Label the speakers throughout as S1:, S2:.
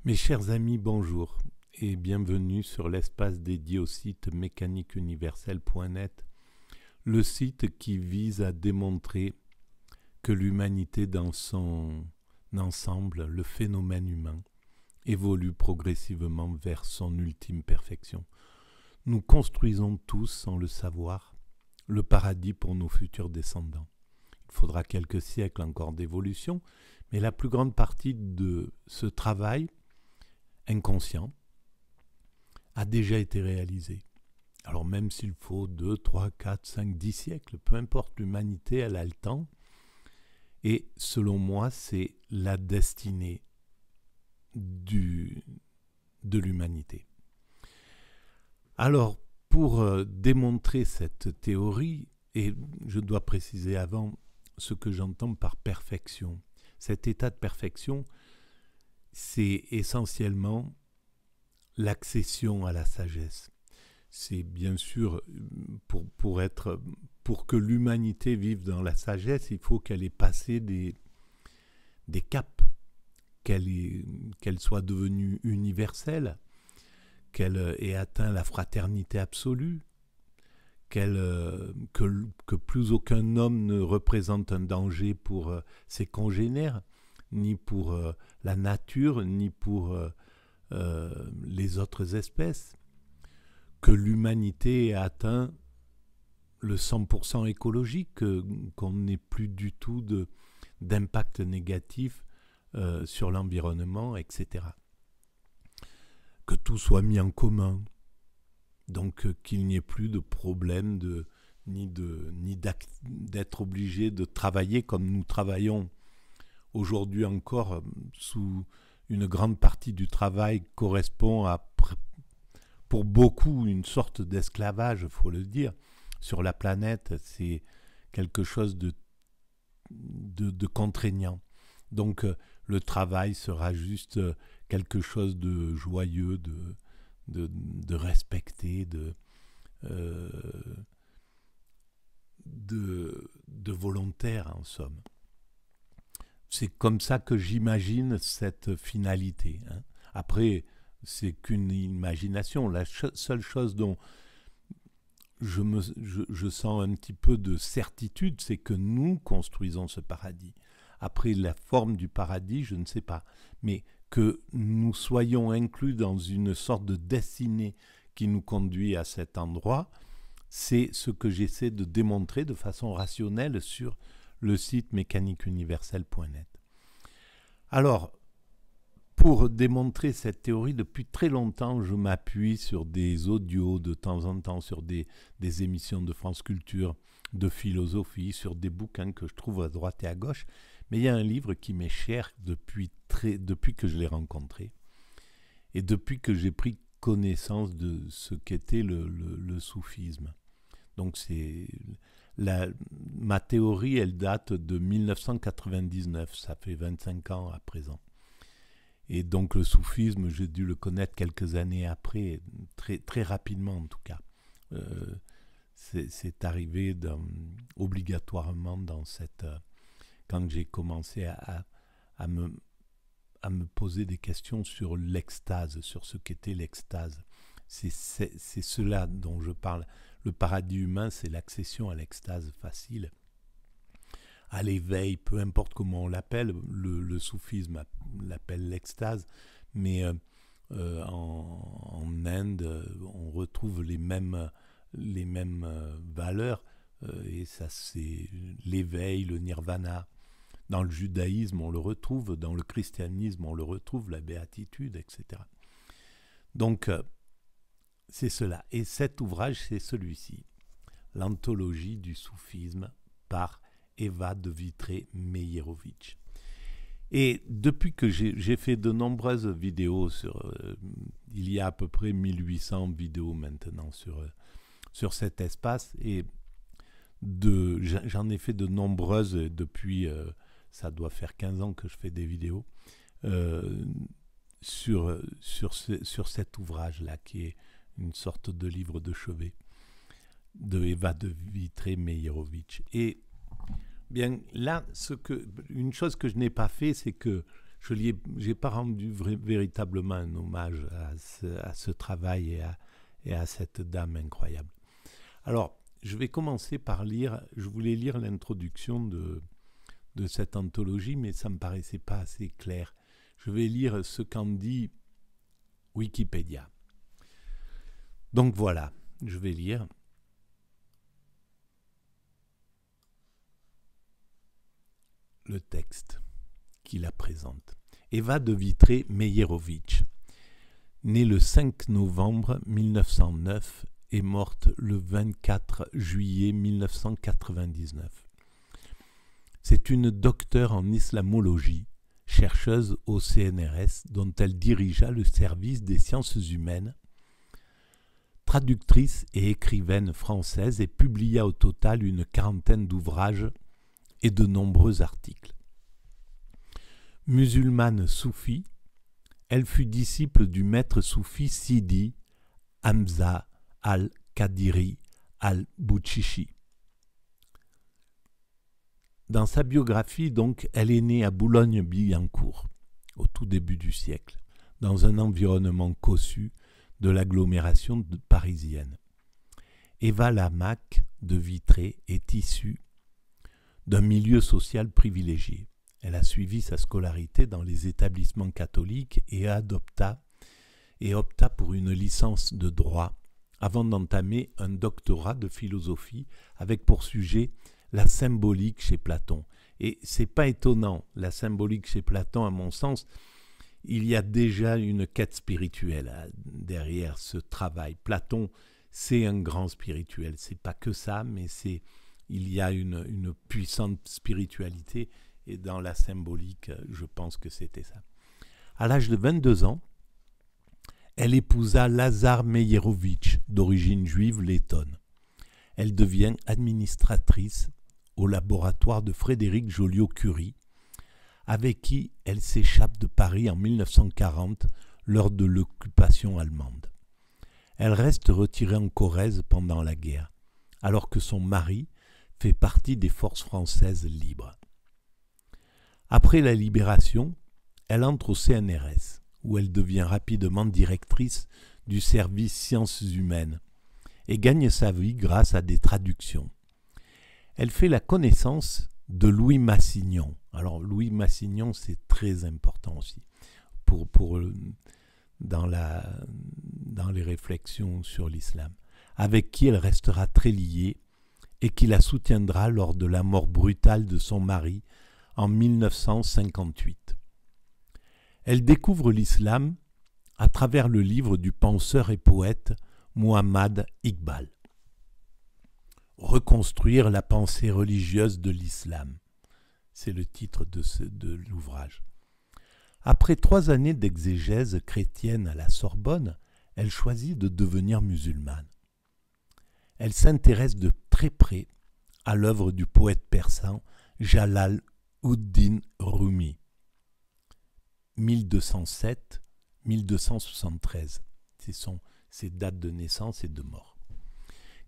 S1: Mes chers amis, bonjour et bienvenue sur l'espace dédié au site mécaniqueuniverselle.net, le site qui vise à démontrer que l'humanité dans son ensemble, le phénomène humain, évolue progressivement vers son ultime perfection. Nous construisons tous, sans le savoir, le paradis pour nos futurs descendants. Il faudra quelques siècles encore d'évolution, mais la plus grande partie de ce travail inconscient a déjà été réalisé. Alors même s'il faut 2, 3, 4, 5, 10 siècles, peu importe, l'humanité, elle a le temps. Et selon moi, c'est la destinée de l'humanité. Alors, pour démontrer cette théorie, et je dois préciser avant ce que j'entends par perfection, cet état de perfection, c'est essentiellement l'accession à la sagesse. C'est bien sûr, pour que l'humanité vive dans la sagesse, il faut qu'elle ait passé des caps, qu'elle soit devenue universelle, qu'elle ait atteint la fraternité absolue, que plus aucun homme ne représente un danger pour ses congénères, ni pour la nature, ni pour les autres espèces, que l'humanité ait atteint le 100% écologique, qu'on n'ait plus du tout d'impact négatif sur l'environnement, etc. Que tout soit mis en commun, donc qu'il n'y ait plus de problème ni d'être obligé de travailler comme nous travaillons aujourd'hui encore. Sous une grande partie du travail correspond à, pour beaucoup, une sorte d'esclavage, il faut le dire. Sur la planète, c'est quelque chose de contraignant. Donc le travail sera juste quelque chose de joyeux, de respecté, de volontaire en somme. C'est comme ça que j'imagine cette finalité. Après, c'est qu'une imagination. La seule chose dont je sens un petit peu de certitude, c'est que nous construisons ce paradis. Après, la forme du paradis, je ne sais pas. Mais que nous soyons inclus dans une sorte de destinée qui nous conduit à cet endroit, c'est ce que j'essaie de démontrer de façon rationnelle sur le site mécaniqueuniverselle.net. Alors, pour démontrer cette théorie, depuis très longtemps, je m'appuie sur des audios de temps en temps, sur des émissions de France Culture, de philosophie, sur des bouquins que je trouve à droite et à gauche. Mais il y a un livre qui m'est cher depuis que je l'ai rencontré et depuis que j'ai pris connaissance de ce qu'était le soufisme. Donc ma théorie, elle date de 1999, ça fait 25 ans à présent. Et donc le soufisme, j'ai dû le connaître quelques années après, très, très rapidement en tout cas. C'est arrivé obligatoirement dans quand j'ai commencé à me poser des questions sur l'extase, sur ce qu'était l'extase. C'est cela dont je parle. Le paradis humain, c'est l'accession à l'extase facile, à l'éveil, peu importe comment on l'appelle. Le soufisme l'appelle l'extase, mais en Inde, on retrouve les mêmes valeurs, et ça, c'est l'éveil, le nirvana. Dans le judaïsme, on le retrouve, dans le christianisme, on le retrouve, la béatitude, etc. Donc, c'est cela. Et cet ouvrage, c'est celui-ci, l'anthologie du soufisme par Eva de Vitré-Meyerovitch. Et depuis que j'ai fait de nombreuses vidéos il y a à peu près 1800 vidéos maintenant sur cet espace, et j'en ai fait de nombreuses depuis, ça doit faire 15 ans que je fais des vidéos sur cet ouvrage-là, qui est une sorte de livre de chevet de Eva de Vitré-Meyerovitch. Et bien là, une chose que je n'ai pas fait, c'est que j'ai pas rendu véritablement un hommage à ce travail et à cette dame incroyable. Alors, je vais commencer par lire, je voulais lire l'introduction de cette anthologie, mais ça ne me paraissait pas assez clair. Je vais lire ce qu'en dit Wikipédia. Donc voilà, je vais lire. Le texte qui la présente. Eva de Vitré-Meyerovitch, née le 5 novembre 1909 et morte le 24 juillet 1999. C'est une docteure en islamologie, chercheuse au CNRS dont elle dirigea le service des sciences humaines, traductrice et écrivaine française et publia au total une quarantaine d'ouvrages et de nombreux articles. Musulmane soufie, elle fut disciple du maître soufi Sidi Hamza al-Qadiri al-Bouchichi. Dans sa biographie, donc, elle est née à Boulogne-Billancourt, au tout début du siècle, dans un environnement cossu de l'agglomération parisienne. Eva Lamaque de Vitré est issue d'un milieu social privilégié. Elle a suivi sa scolarité dans les établissements catholiques et opta pour une licence de droit avant d'entamer un doctorat de philosophie avec pour sujet la symbolique chez Platon. Et c'est pas étonnant, la symbolique chez Platon, à mon sens, il y a déjà une quête spirituelle derrière ce travail. Platon, c'est un grand spirituel, c'est pas que ça, mais il y a une puissante spiritualité, et dans la symbolique, je pense que c'était ça. À l'âge de 22 ans, elle épousa Lazar Meyerovitch, d'origine juive lettonne. Elle devient administratrice au laboratoire de Frédéric Joliot-Curie, avec qui elle s'échappe de Paris en 1940 lors de l'occupation allemande. Elle reste retirée en Corrèze pendant la guerre, alors que son mari fait partie des forces françaises libres. Après la libération, elle entre au CNRS, où elle devient rapidement directrice du service sciences humaines et gagne sa vie grâce à des traductions. Elle fait la connaissance de Louis Massignon. Alors Louis Massignon, c'est très important aussi dans les réflexions sur l'islam, avec qui elle restera très liée et qui la soutiendra lors de la mort brutale de son mari en 1958. Elle découvre l'islam à travers le livre du penseur et poète Muhammad Iqbal. Reconstruire la pensée religieuse de l'islam, c'est le titre de l'ouvrage. Après 3 années d'exégèse chrétienne à la Sorbonne, elle choisit de devenir musulmane. Elle s'intéresse de très près à l'œuvre du poète persan Jalal ud-Din Rumi, 1207-1273, ses dates de naissance et de mort,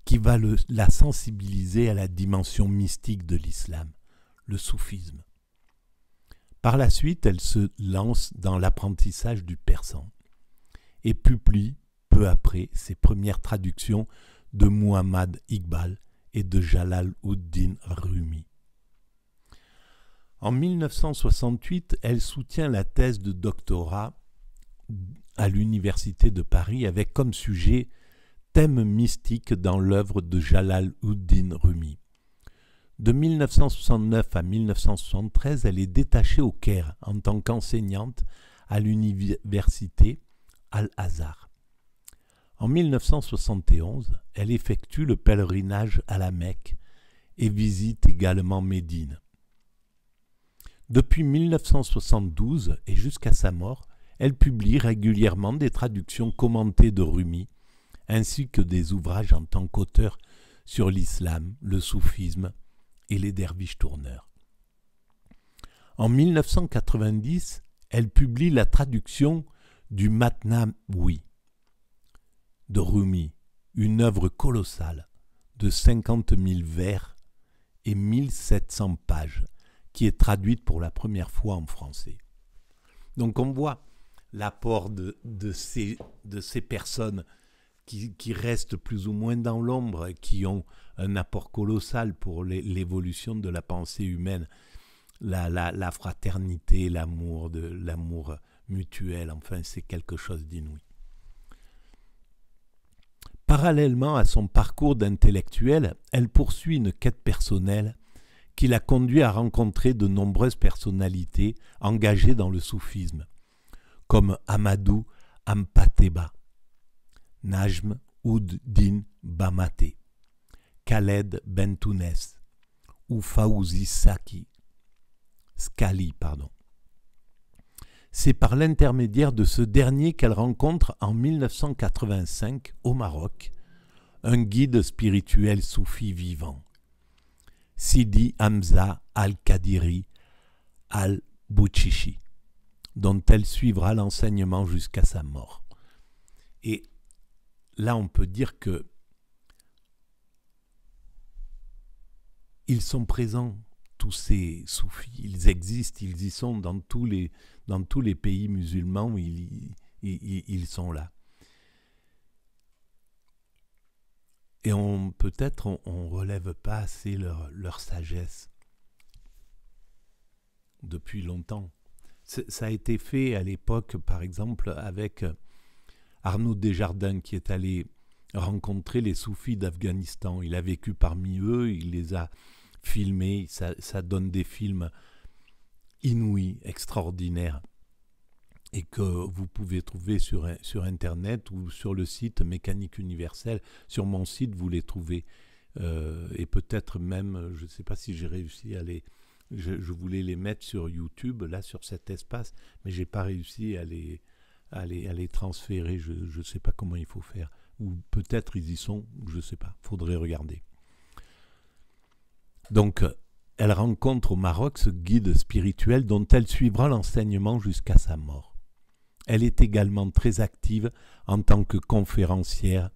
S1: qui va la sensibiliser à la dimension mystique de l'islam, le soufisme. Par la suite, elle se lance dans l'apprentissage du persan et publie peu après ses premières traductions de Muhammad Iqbal et de Jalal ud-Din Rumi. En 1968, elle soutient la thèse de doctorat à l'Université de Paris avec comme sujet « Thème mystique dans l'œuvre de Jalal ud-Din Rumi ». De 1969 à 1973, elle est détachée au Caire en tant qu'enseignante à l'université Al-Azhar. En 1971, elle effectue le pèlerinage à la Mecque et visite également Médine. Depuis 1972 et jusqu'à sa mort, elle publie régulièrement des traductions commentées de Rumi, ainsi que des ouvrages en tant qu'auteur sur l'islam, le soufisme et les derviches tourneurs. En 1990, elle publie la traduction du Matnawi de Rumi, une œuvre colossale de 50 000 vers et 1700 pages, qui est traduite pour la première fois en français. Donc on voit l'apport de ces personnes qui restent plus ou moins dans l'ombre, et qui ont un apport colossal pour l'évolution de la pensée humaine, la fraternité, l'amour mutuel, enfin c'est quelque chose d'inouï. Parallèlement à son parcours d'intellectuelle, elle poursuit une quête personnelle qui l'a conduit à rencontrer de nombreuses personnalités engagées dans le soufisme, comme Ahmadou Hampâté-Bâ, Najm ud-Din Bamaté, Khaled Bentounès ou Fawzi Skali. C'est par l'intermédiaire de ce dernier qu'elle rencontre en 1985 au Maroc un guide spirituel soufi vivant, Sidi Hamza al-Qadiri al-Bouchichi, dont elle suivra l'enseignement jusqu'à sa mort. Et là, on peut dire que ils sont présents, tous ces soufis. Ils existent, ils y sont dans tous les pays musulmans, ils sont là. Et peut-être on relève pas assez leur sagesse depuis longtemps. Ça a été fait à l'époque, par exemple, avec Arnaud Desjardins, qui est allé rencontrer les soufis d'Afghanistan. Il a vécu parmi eux, il les a filmés, ça donne des films inouïs, extraordinaires, et que vous pouvez trouver sur Internet ou sur le site Mécanique Universelle. Sur mon site, vous les trouvez. Et peut-être même, je ne sais pas si j'ai réussi à les... Je voulais les mettre sur YouTube, là, sur cet espace, mais je n'ai pas réussi à les transférer. Je ne sais pas comment il faut faire. Ou peut-être ils y sont, je ne sais pas. Il faudrait regarder. Donc, elle rencontre au Maroc ce guide spirituel dont elle suivra l'enseignement jusqu'à sa mort. Elle est également très active en tant que conférencière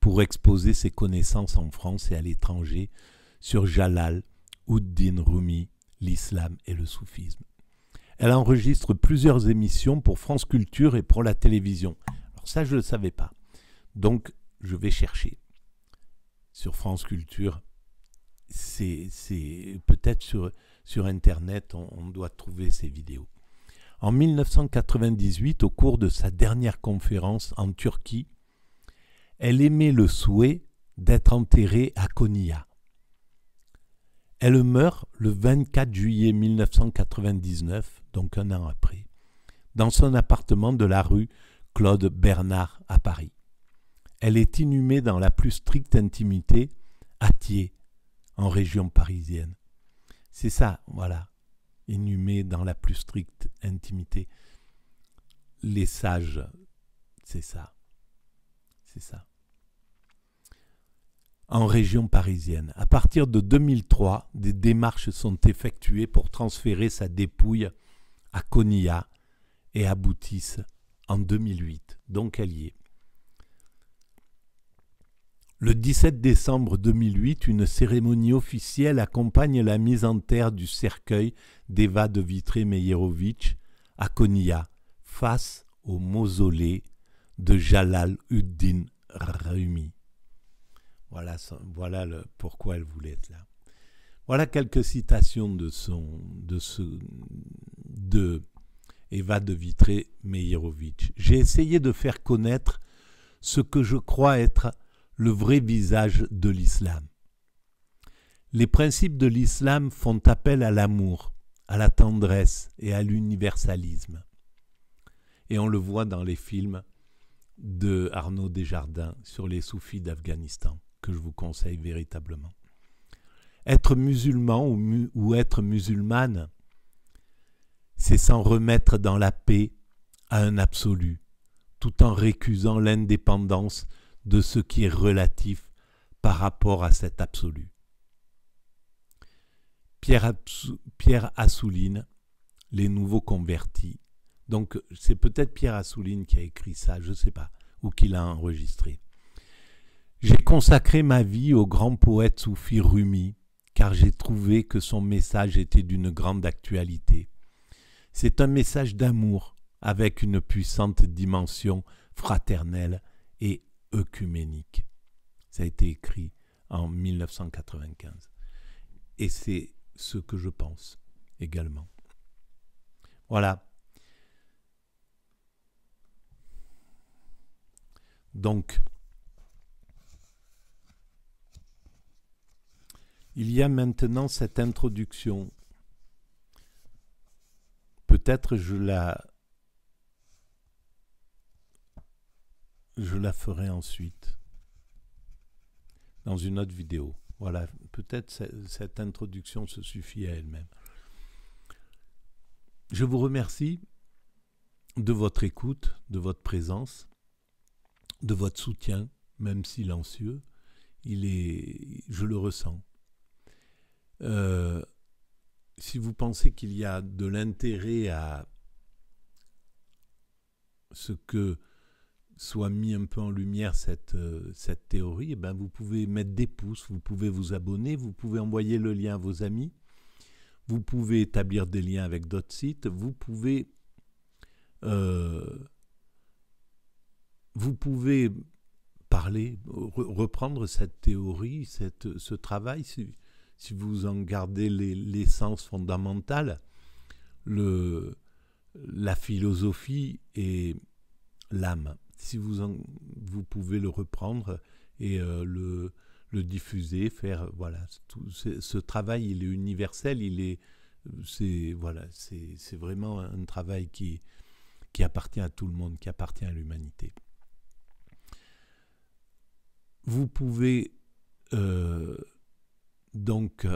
S1: pour exposer ses connaissances en France et à l'étranger sur Jalal ud-Din Rumi, l'islam et le soufisme. Elle enregistre plusieurs émissions pour France Culture et pour la télévision. Alors ça, je ne le savais pas. Donc, je vais chercher. Sur France Culture, c'est peut-être sur Internet, on doit trouver ces vidéos. En 1998, au cours de sa dernière conférence en Turquie, elle émet le souhait d'être enterrée à Konya. Elle meurt le 24 juillet 1999, donc un an après, dans son appartement de la rue Claude Bernard à Paris. Elle est inhumée dans la plus stricte intimité à Thiers, en région parisienne. C'est ça, voilà, inhumée dans la plus stricte intimité. Les sages, c'est ça. C'est ça. En région parisienne. À partir de 2003, des démarches sont effectuées pour transférer sa dépouille à Konya et aboutissent en 2008. Donc elle y est. Le 17 décembre 2008, une cérémonie officielle accompagne la mise en terre du cercueil d'Eva de Vitré-Meyerovitch à Konya, face au mausolée de Jalal ud-Din Rumi. Voilà pourquoi elle voulait être là. Voilà quelques citations de Eva de Vitré-Meyerovitch. J'ai essayé de faire connaître ce que je crois être le vrai visage de l'islam. Les principes de l'islam font appel à l'amour, à la tendresse et à l'universalisme. Et on le voit dans les films de Arnaud Desjardins sur les soufis d'Afghanistan, que je vous conseille véritablement. Être musulman ou être musulmane, c'est s'en remettre dans la paix à un absolu, tout en récusant l'indépendance de ce qui est relatif par rapport à cet absolu. Pierre Assouline, Les Nouveaux Convertis. Donc c'est peut-être Pierre Assouline qui a écrit ça, je ne sais pas, ou qui l'a enregistré. J'ai consacré ma vie au grand poète soufi Rumi, car j'ai trouvé que son message était d'une grande actualité. C'est un message d'amour avec une puissante dimension fraternelle et œcuménique. Ça a été écrit en 1995. Et c'est ce que je pense également. Voilà. Donc, il y a maintenant cette introduction. Peut-être je la ferai ensuite dans une autre vidéo. Voilà, peut-être cette introduction se suffit à elle-même. Je vous remercie de votre écoute, de votre présence, de votre soutien, même silencieux. Je le ressens. Si vous pensez qu'il y a de l'intérêt à ce que soit mis un peu en lumière cette théorie, eh ben vous pouvez mettre des pouces, vous pouvez vous abonner, vous pouvez envoyer le lien à vos amis, vous pouvez établir des liens avec d'autres sites, vous pouvez parler, reprendre cette théorie, ce travail, si vous en gardez l'essence fondamentale, la philosophie et l'âme. Si vous pouvez le reprendre et le diffuser, faire voilà, ce travail, il est universel, c'est vraiment un travail qui appartient à tout le monde, qui appartient à l'humanité. Vous pouvez donc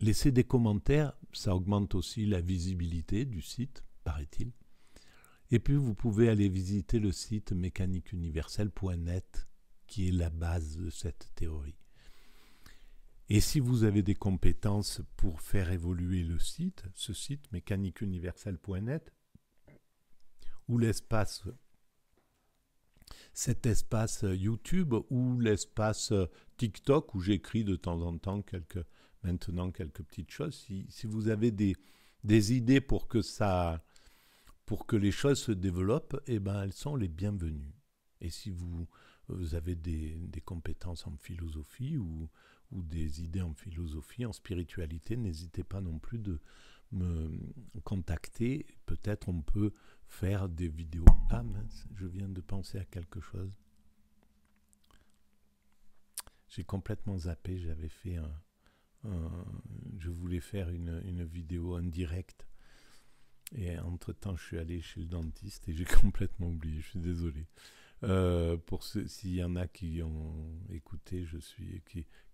S1: laisser des commentaires, ça augmente aussi la visibilité du site, paraît-il. Et puis vous pouvez aller visiter le site mécaniqueuniverselle.net qui est la base de cette théorie. Et si vous avez des compétences pour faire évoluer ce site mécaniqueuniverselle.net, ou cet espace YouTube ou l'espace TikTok où j'écris de temps en temps maintenant quelques petites choses, si vous avez des idées pour que les choses se développent, eh ben, elles sont les bienvenues. Et si vous avez des compétences en philosophie ou des idées en philosophie, en spiritualité, n'hésitez pas non plus de me contacter. Peut-être on peut faire des vidéos. Ah mince, je viens de penser à quelque chose. J'ai complètement zappé, j'avais fait je voulais faire une vidéo en direct. Et entre-temps, je suis allé chez le dentiste et j'ai complètement oublié, je suis désolé. S'il y en a qui ont écouté,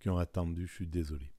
S1: qui ont attendu, je suis désolé.